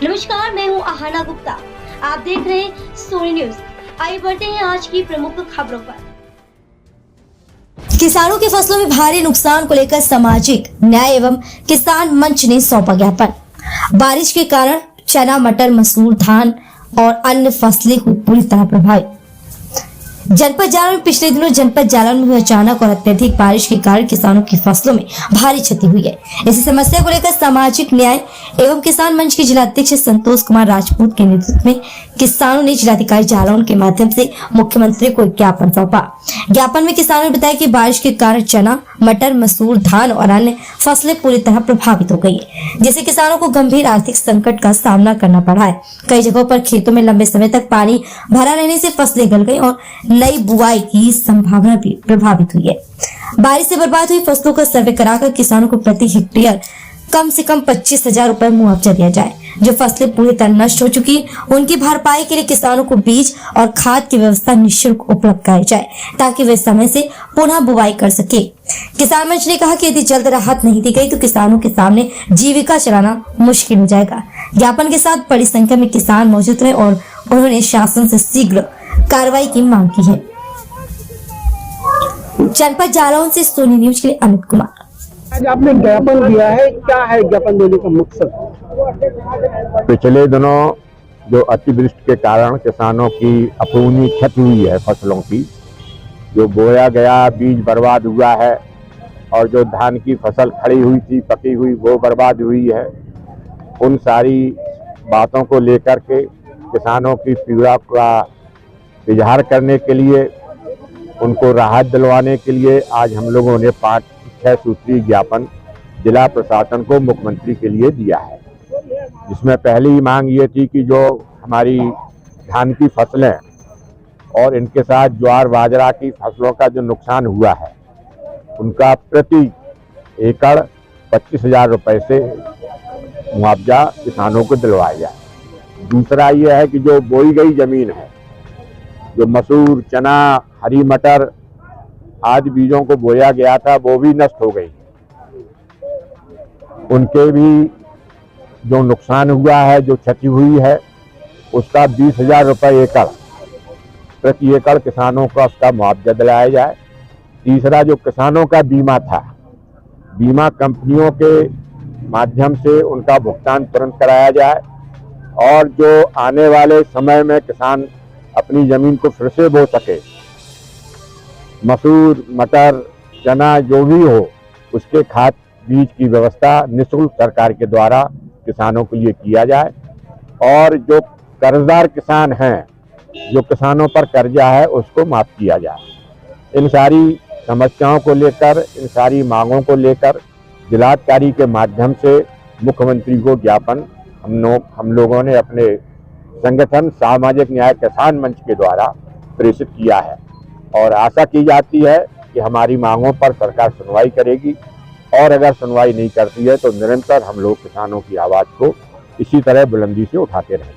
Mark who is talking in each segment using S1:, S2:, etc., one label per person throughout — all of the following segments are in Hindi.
S1: नमस्कार, मैं हूं आहना गुप्ता। आप देख रहे हैं सोनी न्यूज। आइए बढ़ते हैं आज की प्रमुख खबरों पर। किसानों की फसलों में भारी नुकसान को लेकर सामाजिक न्याय एवं किसान मंच ने सौंपा ज्ञापन। बारिश के कारण चना, मटर, मसूर, धान और अन्य फसलें हुई पूरी तरह प्रभावित। जनपद जालौन में पिछले दिनों जनपद जालौन में हुई अचानक और अत्यधिक बारिश के कारण किसानों की फसलों में भारी क्षति हुई है। इसी समस्या को लेकर सामाजिक न्याय एवं किसान मंच के जिलाध्यक्ष संतोष कुमार राजपूत के नेतृत्व में किसानों ने जिलाधिकारी जालौन के माध्यम से मुख्यमंत्री को एक ज्ञापन सौंपा। ज्ञापन में किसानों ने बताया कि बारिश के कारण चना, मटर, मसूर, धान और अन्य फसलें पूरी तरह प्रभावित हो गई है, जिससे किसानों को गंभीर आर्थिक संकट का सामना करना पड़ा है। कई जगहों पर खेतों में लंबे समय तक पानी भरा रहने से फसलें गल गई और नई बुआई की संभावना भी प्रभावित हुई है। बारिश से बर्बाद हुई फसलों का सर्वे कराकर किसानों को प्रति हेक्टेयर कम से कम 25,000 रुपए मुआवजा दिया जाए। जो फसलें पूरी तरह नष्ट हो चुकी उनकी भरपाई के लिए किसानों को बीज और खाद की व्यवस्था निःशुल्क उपलब्ध कराई जाए ताकि वे समय से पुनः बुआई कर सके। किसान मंच ने कहा कि यदि जल्द राहत नहीं दी गई तो किसानों के सामने जीविका चलाना मुश्किल हो जाएगा। ज्ञापन के साथ बड़ी संख्या में किसान मौजूद रहे और उन्होंने शासन से शीघ्र कार्रवाई की मांग की है। जनपद जालौन से सोनी न्यूज के लिए अमित कुमार।
S2: आज आपने ज्ञापन दिया है, क्या है ज्ञापन देने का मकसद?
S3: पिछले दिनों जो अतिवृष्टि के कारण किसानों की अपूर्णीय क्षति हुई है, फसलों की जो बोया गया बीज बर्बाद हुआ है और जो धान की फसल खड़ी हुई थी, पकी हुई, वो बर्बाद हुई है। उन सारी बातों को लेकर के किसानों की पीड़ा का इजहार करने के लिए, उनको राहत दिलवाने के लिए आज हम लोगों ने 5-6 सूत्रीय ज्ञापन जिला प्रशासन को मुख्यमंत्री के लिए दिया है। जिसमें पहली मांग ये थी कि जो हमारी धान की फसलें और इनके साथ ज्वार बाजरा की फसलों का जो नुकसान हुआ है, उनका प्रति एकड़ 25,000 रुपए से मुआवजा किसानों को दिलवाया जाए। दूसरा ये है कि जो बोई गई जमीन है, जो मसूर, चना, हरी मटर आदि बीजों को बोया गया था, वो भी नष्ट हो गई। उनके भी जो नुकसान हुआ है, जो क्षति हुई है, उसका 20,000 रुपए एकड़ प्रति एकड़ किसानों का उसका मुआवजा दिलाया जाए। तीसरा जो किसानों का बीमा था, बीमा कंपनियों के माध्यम से उनका भुगतान तुरंत कराया जाए और जो आने वाले समय में किसान अपनी जमीन को फिर से बो सके, मसूर, मटर, चना जो भी हो, उसके खाद बीज की व्यवस्था निःशुल्क सरकार के द्वारा किसानों के लिए किया जाए। और जो कर्जदार किसान हैं, जो किसानों पर कर्जा है, उसको माफ किया जाए। इन सारी समस्याओं को लेकर, इन सारी मांगों को लेकर जिलाधिकारी के माध्यम से मुख्यमंत्री को ज्ञापन हम लोगों ने अपने संगठन सामाजिक न्याय किसान मंच के द्वारा प्रेषित किया है और आशा की जाती है कि हमारी मांगों पर सरकार सुनवाई करेगी और अगर सुनवाई नहीं करती है तो निरंतर हम लोग किसानों की आवाज को इसी तरह बुलंदी से उठाते रहेंगे।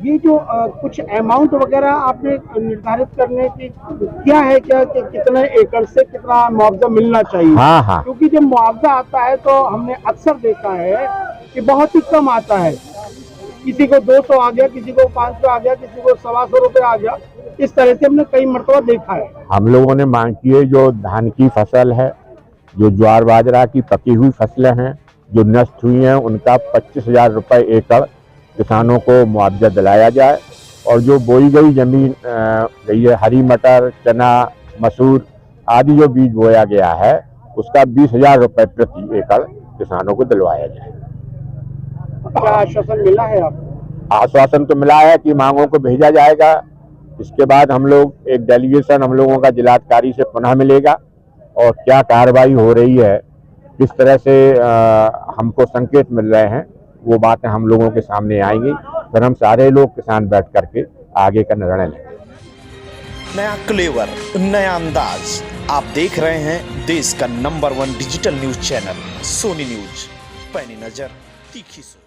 S2: ये जो कुछ अमाउंट वगैरह आपने निर्धारित करने की क्या है, क्या कि कितने एकड़ से कितना मुआवजा मिलना चाहिए?
S3: हाँ,
S2: क्योंकि जब मुआवजा आता है तो हमने अक्सर देखा है कि बहुत ही कम आता है। किसी को 200 आ गया, किसी को 500 आ गया, किसी को 125 रुपए आ गया। इस तरह से हमने कई मरतबा देखा है। हम
S3: लोगों ने मांग की है, जो धान की फसल है, जो ज्वार बाजरा की पकी हुई फसलें हैं जो नष्ट हुई हैं, उनका 25,000 रुपए एकड़ किसानों को मुआवजा दिलाया जाए और जो बोई गई जमीन गई है, हरी मटर, चना, मसूर आदि जो बीज बोया गया है, उसका 20,000 रुपए प्रति एकड़ किसानों को दिलवाया जाए।
S2: क्या आश्वासन मिला है आपको?
S3: आश्वासन तो मिला है कि मांगों को भेजा जाएगा। इसके बाद हम लोग एक डेलीगेशन हम लोगों का जिलाधिकारी से पुनः मिलेगा और क्या कार्रवाई हो रही है, किस तरह से हमको संकेत मिल रहे हैं, वो बातें हम लोगों के सामने आएंगी। फिर हम सारे लोग किसान बैठ करके आगे का निर्णय लेंगे।
S4: नया क्लेवर, नया अंदाज। आप देख रहे हैं देश का number 1 digital news channel Soni news. पैनी नजर, तीखी सोच।